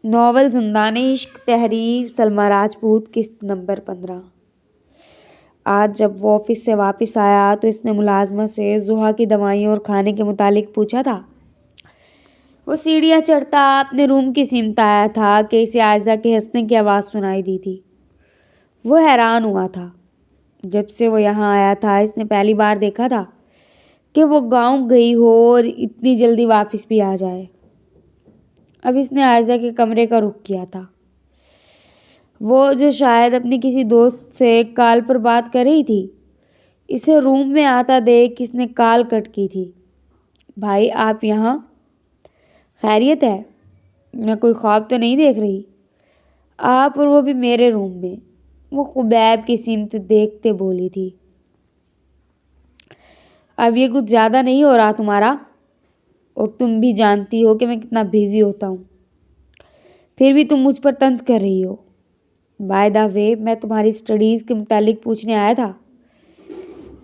Novel زندان عشق، تحریر سلمی راجپوت، قسط نمبر 15۔ آج جب وہ آفس سے واپس آیا تو اس نے ملازمہ سے زحا کی دوائیوں اور کھانے کے متعلق پوچھا تھا۔ وہ سیڑھیاں چڑھتا اپنے روم کی سمت آیا تھا کہ اسے عائزہ کے ہنسنے کی آواز سنائی دی تھی۔ وہ حیران ہوا تھا۔ جب سے وہ یہاں آیا تھا اس نے پہلی بار دیکھا تھا کہ وہ گاؤں گئی ہو اور اتنی جلدی واپس بھی آ جائے۔ اب اس نے عائزہ کے کمرے کا رخ کیا تھا، وہ جو شاید اپنی کسی دوست سے کال پر بات کر رہی تھی۔ اسے روم میں آتا دیکھ اس نے کال کٹ کی تھی۔ بھائی آپ یہاں؟ خیریت ہے؟ میں کوئی خواب تو نہیں دیکھ رہی؟ آپ اور وہ بھی میرے روم میں، وہ خبیب کی سمت دیکھتے بولی تھی۔ اب یہ کچھ زیادہ نہیں ہو رہا تمہارا؟ اور تم بھی جانتی ہو کہ میں کتنا بزی ہوتا ہوں، پھر بھی تم مجھ پر طنز کر رہی ہو۔ بائی دا وے میں تمہاری اسٹڈیز کے متعلق پوچھنے آیا تھا۔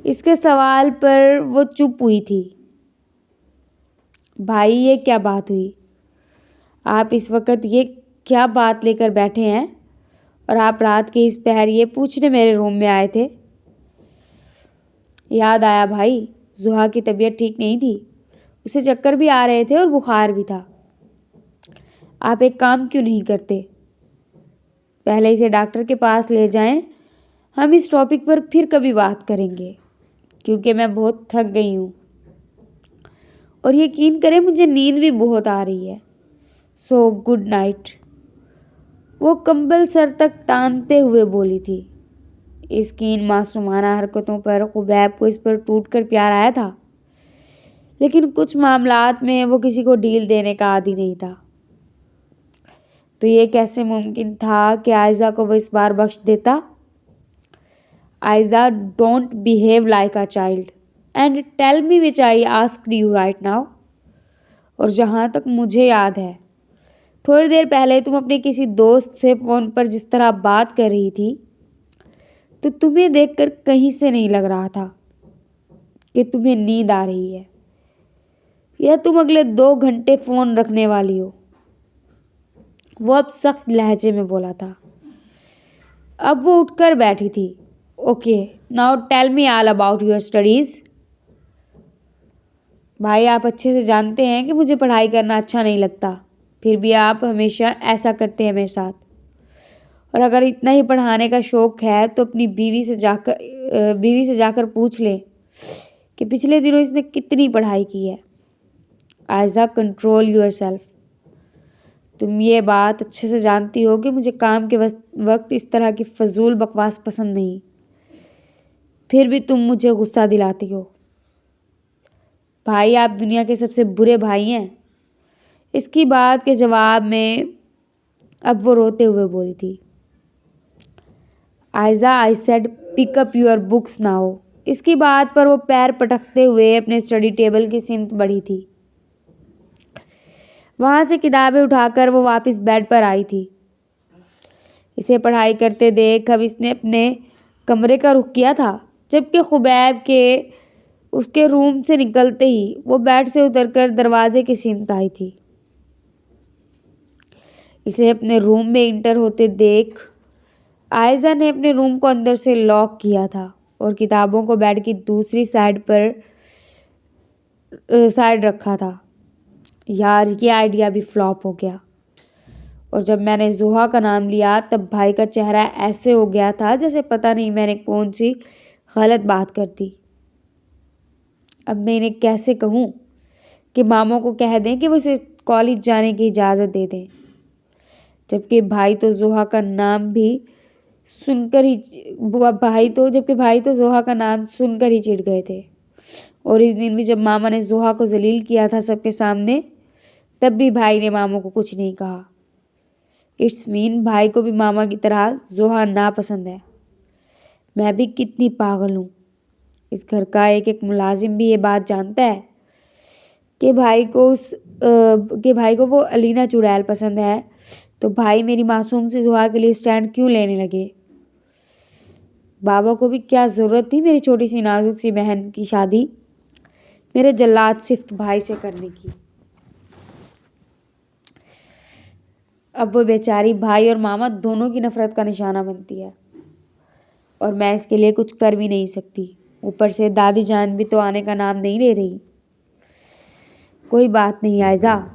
اس کے سوال پر وہ چپ ہوئی تھی۔ بھائی یہ کیا بات ہوئی؟ آپ اس وقت یہ کیا بات لے کر بیٹھے ہیں اور آپ رات کے اس پہر یہ پوچھنے میرے روم میں آئے تھے؟ یاد آیا بھائی، زحا کی طبیعت ٹھیک نہیں تھی، اسے چکر بھی آ رہے تھے اور بخار بھی تھا۔ آپ ایک کام کیوں نہیں کرتے، پہلے اسے ڈاکٹر کے پاس لے جائیں، ہم اس ٹاپک پر پھر کبھی بات کریں گے، کیونکہ میں بہت تھک گئی ہوں اور یقین کریں مجھے نیند بھی بہت آ رہی ہے۔ So good night. وہ کمبل سر تک تانتے ہوئے بولی تھی۔ اس کی ان معصومانہ حرکتوں پر خبیب کو اس پر ٹوٹ کر پیار آیا تھا، لیکن کچھ معاملات میں وہ کسی کو ڈھیل دینے کا عادی نہیں تھا۔ تو یہ کیسے ممکن تھا کہ عائزہ کو وہ اس بار بخش دیتا؟ Aiza don't behave like a child and tell me which I asked you right now. اور جہاں تک مجھے یاد ہے تھوڑی دیر پہلے تم اپنے کسی دوست سے فون پر جس طرح بات کر رہی تھی تو تمہیں دیکھ کر کہیں سے نہیں لگ رہا تھا کہ تمہیں نیند آ رہی ہے یا تم اگلے 2 گھنٹے فون رکھنے والی ہو۔ وہ اب سخت لہجے میں بولا تھا۔ اب وہ اٹھ کر بیٹھی تھی۔ Okay now tell me all about your studies. بھائی آپ اچھے سے جانتے ہیں کہ مجھے پڑھائی کرنا اچھا نہیں لگتا، پھر بھی آپ ہمیشہ ایسا کرتے ہیں میرے ساتھ۔ اور اگر اتنا ہی پڑھانے کا شوق ہے تو اپنی بیوی سے جا کر پوچھ لیں کہ پچھلے دنوں اس نے کتنی پڑھائی کی ہے۔ Ayeza control your self. تم یہ بات اچھے سے جانتی ہو کہ مجھے کام کے وقت اس طرح کی فضول بکواس پسند نہیں، پھر بھی تم مجھے غصہ دلاتی ہو۔ بھائی آپ دنیا کے سب سے برے بھائی ہیں۔ اس کی بات کے جواب میں اب وہ روتے ہوئے بولی تھی۔ Aiza I said pick up your books now. اس کی بات پر وہ پیر پٹکتے ہوئے اپنے اسٹڈی ٹیبل کی سمت بڑھی تھی۔ وہاں سے کتابیں اٹھا کر وہ واپس بیڈ پر آئی تھی۔ اسے پڑھائی کرتے دیکھ اب اس نے اپنے کمرے کا رخ کیا تھا، جبکہ خبیب کے اس کے روم سے نکلتے ہی وہ بیڈ سے اتر کر دروازے کی سمت آئی تھی۔ اسے اپنے روم میں انٹر ہوتے دیکھ عائزہ نے اپنے روم کو اندر سے لاک کیا تھا اور کتابوں کو بیڈ کی دوسری سائڈ رکھا تھا۔ یار یہ آئیڈیا بھی فلاپ ہو گیا۔ اور جب میں نے زحا کا نام لیا تب بھائی کا چہرہ ایسے ہو گیا تھا جیسے پتہ نہیں میں نے کون سی غلط بات کر دی۔ اب میں انہیں کیسے کہوں کہ ماموں کو کہہ دیں کہ وہ اسے کالج جانے کی اجازت دے دیں، جبکہ بھائی تو زحا کا نام سن کر ہی چڑ گئے تھے۔ اور اس دن بھی جب ماما نے زحا کو ذلیل کیا تھا سب کے سامنے، تب بھی بھائی نے ماموں کو کچھ نہیں کہا۔ اٹس مین بھائی کو بھی ماما کی طرح زحا ناپسند ہے۔ میں بھی کتنی پاگل ہوں۔ اس گھر کا ایک ملازم بھی یہ بات جانتا ہے کہ بھائی کو وہ الینا چڑیل پسند ہے، تو بھائی میری معصوم سی زحا کے لیے سٹینڈ کیوں لینے لگے؟ بابا کو بھی کیا ضرورت تھی میری چھوٹی سی نازک سی بہن کی شادی میرے جلاد صفت بھائی سے کرنے کی؟ اب وہ بیچاری بھائی اور ماما دونوں کی نفرت کا نشانہ بنتی ہے، اور میں اس کے لیے کچھ کر بھی نہیں سکتی۔ اوپر سے دادی جان بھی تو آنے کا نام نہیں لے رہی۔ کوئی بات نہیں عائزہ،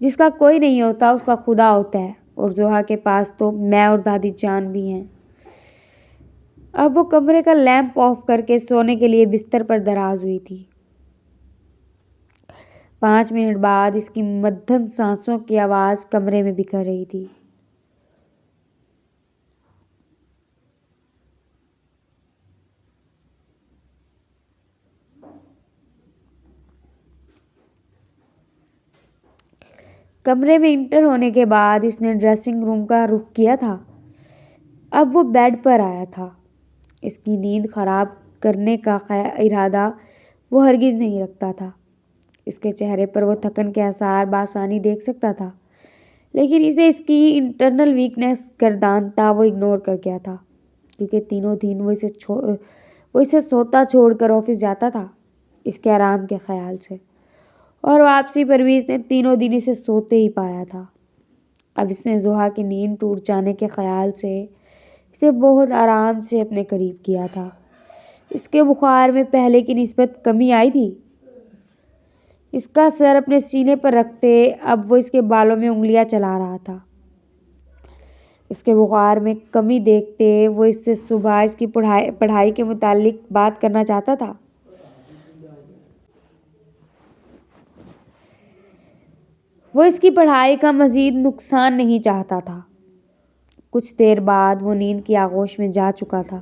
جس کا کوئی نہیں ہوتا اس کا خدا ہوتا ہے، اور زحا کے پاس تو میں اور دادی جان بھی ہیں۔ اب وہ کمرے کا لیمپ آف کر کے سونے کے لیے بستر پر دراز ہوئی تھی۔ 5 منٹ بعد اس کی مدھم سانسوں کی آواز کمرے میں بکھر رہی تھی۔ کمرے میں انٹر ہونے کے بعد اس نے ڈریسنگ روم کا رخ کیا تھا۔ اب وہ بیڈ پر آیا تھا۔ اس کی نیند خراب کرنے کا ارادہ وہ ہرگز نہیں رکھتا تھا۔ اس کے چہرے پر وہ تھکن کے آثار بآسانی دیکھ سکتا تھا، لیکن اسے اس کی انٹرنل ویکنیس گردانتا وہ اگنور کر گیا تھا، کیونکہ تینوں دن وہ اسے سوتا چھوڑ کر آفس جاتا تھا اس کے آرام کے خیال سے، اور واپسی پر بھی اس نے تینوں دن اسے سوتے ہی پایا تھا۔ اب اس نے زحا کی نیند ٹوٹ جانے کے خیال سے اسے بہت آرام سے اپنے قریب کیا تھا۔ اس کے بخار میں پہلے کی نسبت کمی آئی تھی۔ اس کا سر اپنے سینے پر رکھتے اب وہ اس کے بالوں میں انگلیاں چلا رہا تھا۔ اس کے بخار میں کمی دیکھتے وہ اس سے صبح اس کی پڑھائی کے متعلق بات کرنا چاہتا تھا۔ وہ اس کی پڑھائی کا مزید نقصان نہیں چاہتا تھا۔ کچھ دیر بعد وہ نیند کی آغوش میں جا چکا تھا۔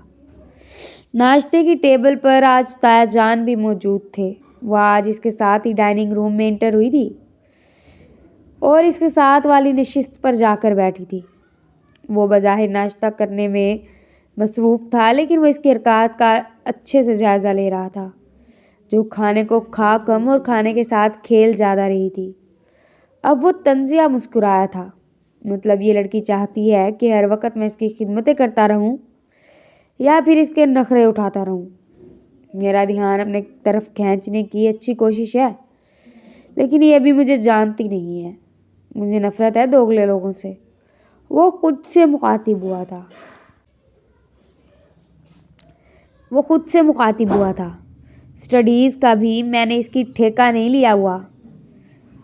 ناشتے کی ٹیبل پر آج تایا جان بھی موجود تھے۔ وہ آج اس کے ساتھ ہی ڈائننگ روم میں انٹر ہوئی تھی اور اس کے ساتھ والی نشست پر جا کر بیٹھی تھی۔ وہ بظاہر ناشتہ کرنے میں مصروف تھا، لیکن وہ اس کی حرکات کا اچھے سے جائزہ لے رہا تھا، جو کھانے کو کھا کم اور کھانے کے ساتھ کھیل زیادہ رہی تھی۔ اب وہ طنزیہ مسکرایا تھا۔ مطلب یہ لڑکی چاہتی ہے کہ ہر وقت میں اس کی خدمتیں کرتا رہوں یا پھر اس کے نخرے اٹھاتا رہوں۔ میرا دھیان اپنے طرف کھینچنے کی اچھی کوشش ہے، لیکن یہ بھی مجھے جانتی نہیں ہے۔ مجھے نفرت ہے دوگلے لوگوں سے۔ وہ خود سے مخاطب ہوا تھا۔ اسٹڈیز کا بھی میں نے اس کی ٹھیکہ نہیں لیا ہوا۔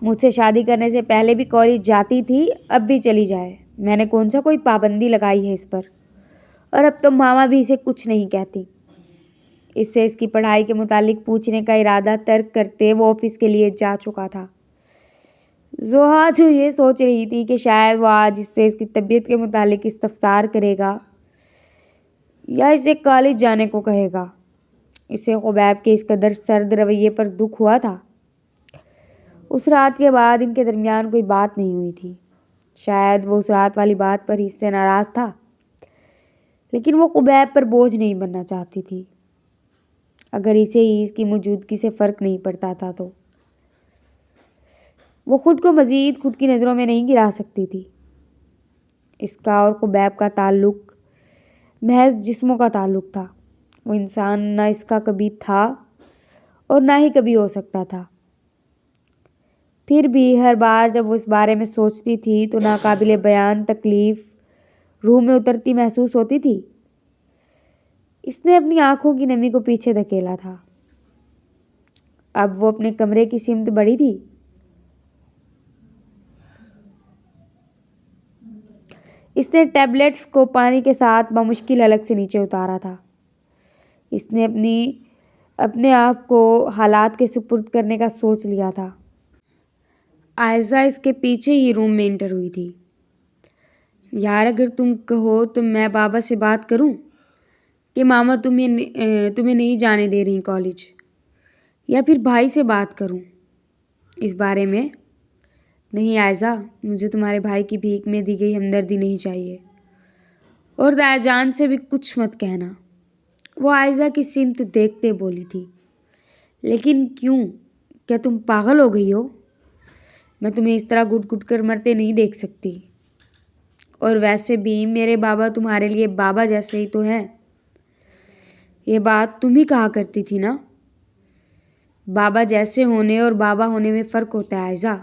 مجھ سے شادی کرنے سے پہلے بھی کالج جاتی تھی، اب بھی چلی جائے، میں نے کون سا کوئی پابندی لگائی ہے اس پر، اور اب تو ماما بھی اسے کچھ نہیں کہتی۔ اس سے اس کی پڑھائی کے متعلق پوچھنے کا ارادہ ترک کرتے وہ آفس کے لیے جا چکا تھا۔ زحا جو یہ سوچ رہی تھی کہ شاید وہ آج اس سے اس کی طبیعت کے متعلق استفسار کرے گا یا اسے کالج جانے کو کہے گا، اسے خبیب کے اس قدر سرد رویے پر دکھ ہوا تھا۔ اس رات کے بعد ان کے درمیان کوئی بات نہیں ہوئی تھی۔ شاید وہ اس رات والی بات پر ہی اس سے ناراض تھا، لیکن وہ خبیب پر بوجھ نہیں بننا چاہتی تھی۔ اگر اسے ہی اس کی موجودگی سے فرق نہیں پڑتا تھا تو وہ خود کو مزید خود کی نظروں میں نہیں گرا سکتی تھی۔ اس کا اور خبیب کا تعلق محض جسموں کا تعلق تھا۔ وہ انسان نہ اس کا کبھی تھا اور نہ ہی کبھی ہو سکتا تھا۔ پھر بھی ہر بار جب وہ اس بارے میں سوچتی تھی تو ناقابل بیان تکلیف روح میں اترتی محسوس ہوتی تھی۔ اس نے اپنی آنکھوں کی نمی کو پیچھے دھکیلا تھا۔ اب وہ اپنے کمرے کی سمت بڑھی تھی۔ اس نے ٹیبلٹس کو پانی کے ساتھ بمشکل حلق سے نیچے اتارا تھا۔ اس نے اپنے آپ کو حالات کے سپرد کرنے کا سوچ لیا تھا۔ عائزہ اس کے پیچھے ہی روم میں انٹر ہوئی تھی۔ یار اگر تم کہو تو میں بابا سے بات کروں کہ ماما تمہیں نہیں جانے دے رہی کالج، یا پھر بھائی سے بات کروں اس بارے میں۔ نہیں عائزہ، مجھے تمہارے بھائی کی بھیک میں دی گئی ہمدردی نہیں چاہیے، اور تایا جان سے بھی کچھ مت کہنا۔ وہ عائزہ کی سمت دیکھتے بولی تھی۔ لیکن کیوں؟ کیا تم پاگل ہو گئی ہو؟ میں تمہیں اس طرح گھٹ گھٹ کر مرتے نہیں دیکھ سکتی، اور ویسے بھی میرے بابا تمہارے لیے بابا جیسے ہی تو ہیں۔ یہ بات تم ہی کہا کرتی تھی نا۔ بابا جیسے ہونے اور بابا ہونے میں فرق ہوتا ہے عائزہ،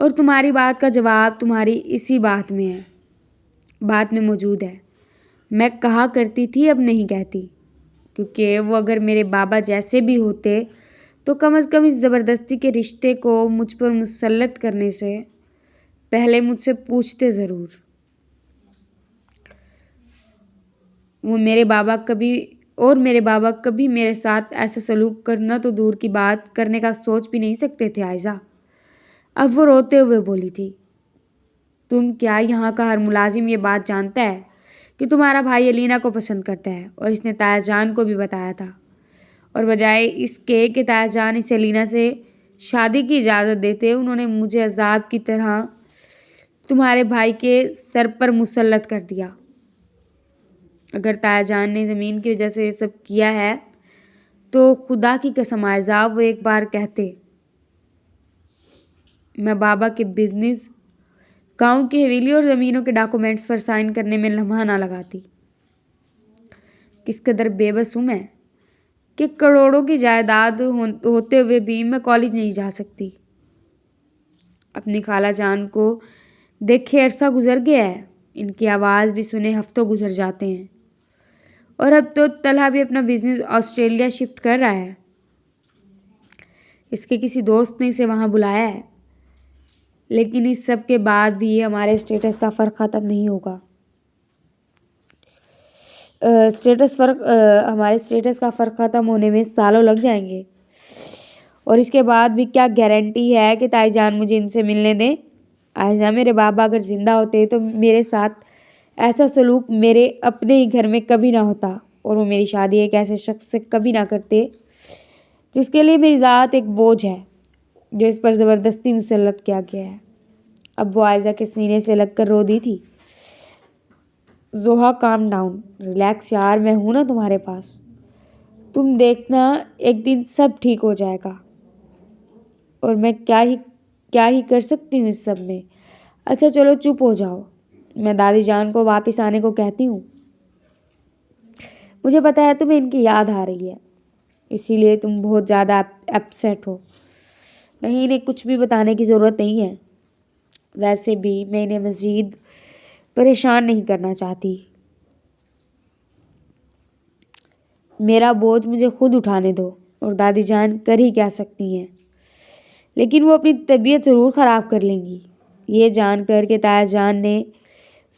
اور تمہاری بات کا جواب تمہاری اسی بات میں موجود ہے۔ میں کہا کرتی تھی، اب نہیں کہتی، کیونکہ وہ اگر میرے بابا جیسے بھی ہوتے تو کم از کم اس زبردستی کے رشتے کو مجھ پر مسلط کرنے سے پہلے مجھ سے پوچھتے ضرور۔ میرے بابا کبھی میرے ساتھ ایسا سلوک کرنا تو دور کی بات کرنے کا سوچ بھی نہیں سکتے تھے عائزہ۔ اب وہ روتے ہوئے بولی تھی، تم کیا یہاں کا ہر ملازم یہ بات جانتا ہے کہ تمہارا بھائی الینا کو پسند کرتا ہے، اور اس نے تایا جان کو بھی بتایا تھا، اور بجائے اس کے کہ تایا جان اسے الینا سے شادی کی اجازت دیتے، انہوں نے مجھے عذاب کی طرح تمہارے بھائی کے سر پر مسلط کر دیا۔ اگر تایا جان نے زمین کی وجہ سے یہ سب کیا ہے تو خدا کی قسم عائزہ، وہ ایک بار کہتے میں بابا کے بزنس، گاؤں کی حویلی اور زمینوں کے ڈاکومنٹس پر سائن کرنے میں لمحہ نہ لگاتی۔ کس قدر بے بس ہوں میں کہ کروڑوں کی جائیداد ہوتے ہوئے بھی میں کالج نہیں جا سکتی۔ اپنی خالہ جان کو دیکھے عرصہ گزر گیا ہے، ان کی آواز بھی سنے ہفتوں گزر جاتے ہیں، اور اب تو طلحہ بھی اپنا بزنس آسٹریلیا شفٹ کر رہا ہے۔ اس کے کسی دوست نے اسے وہاں بلایا ہے، لیکن اس سب کے بعد بھی ہمارے اسٹیٹس کا فرق ختم نہیں ہوگا۔ ہمارے اسٹیٹس کا فرق ختم ہونے میں سالوں لگ جائیں گے، اور اس کے بعد بھی کیا گارنٹی ہے کہ تائی جان مجھے ان سے ملنے دیں؟ عائزہ، میرے بابا اگر زندہ ہوتے تو میرے ساتھ ایسا سلوک میرے اپنے ہی گھر میں کبھی نہ ہوتا، اور وہ میری شادی ایک ایسے شخص سے کبھی نہ کرتے جس کے لیے میری ذات ایک بوجھ ہے، جو اس پر زبردستی مسلط کیا گیا ہے۔ اب وہ عائزہ کے سینے سے لگ کر رو دی تھی۔ زوہا، کام ڈاؤن، ریلیکس یار، میں ہوں نا تمہارے پاس، تم دیکھنا ایک دن سب ٹھیک ہو جائے گا، اور میں کیا ہی کر سکتی ہوں اس سب میں۔ اچھا چلو چپ ہو جاؤ، میں دادی جان کو واپس آنے کو کہتی ہوں۔ مجھے پتا ہے تمہیں ان کی یاد آ رہی ہے، اسی لیے تم بہت زیادہ اپسیٹ ہو۔ نہیں، انہیں کچھ بھی بتانے کی ضرورت نہیں ہے، ویسے بھی میں انہیں مزید پریشان نہیں کرنا چاہتی۔ میرا بوجھ مجھے خود اٹھانے دو، اور دادی جان کر ہی کیا سکتی ہیں، لیکن وہ اپنی طبیعت ضرور خراب کر لیں گی۔ یہ جان کر کہ تایا جان نے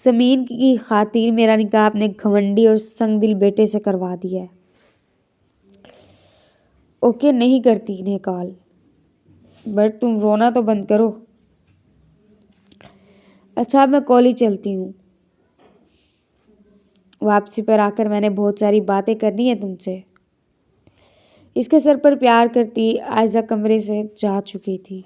زمین کی خاطر میرا نکاح اپنے گھمنڈی اور سنگ دل بیٹے سے کروا دیا ہے۔ اوکے، نہیں کرتی انہیں کال، بٹ تم رونا تو بند کرو۔ اچھا، میں کالج چلتی ہوں، واپسی پر آ کر میں نے بہت ساری باتیں کرنی ہیں تم سے۔ اس کے سر پر پیار کرتی عائزہ کمرے سے جا چکی تھی۔